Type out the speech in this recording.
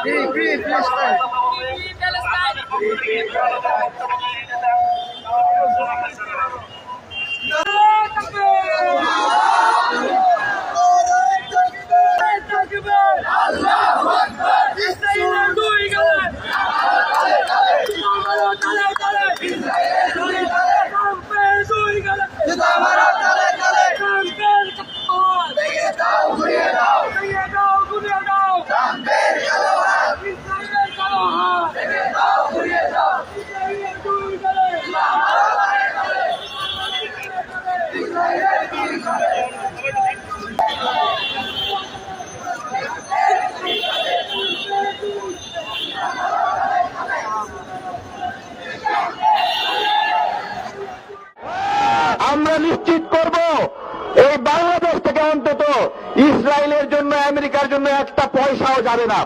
Free Palestine. আমরা নিশ্চিত করব এই বাংলাদেশ থেকে অন্তত ইসরায়েলের জন্য আমেরিকার জন্য একটা পয়সাও যাবে না।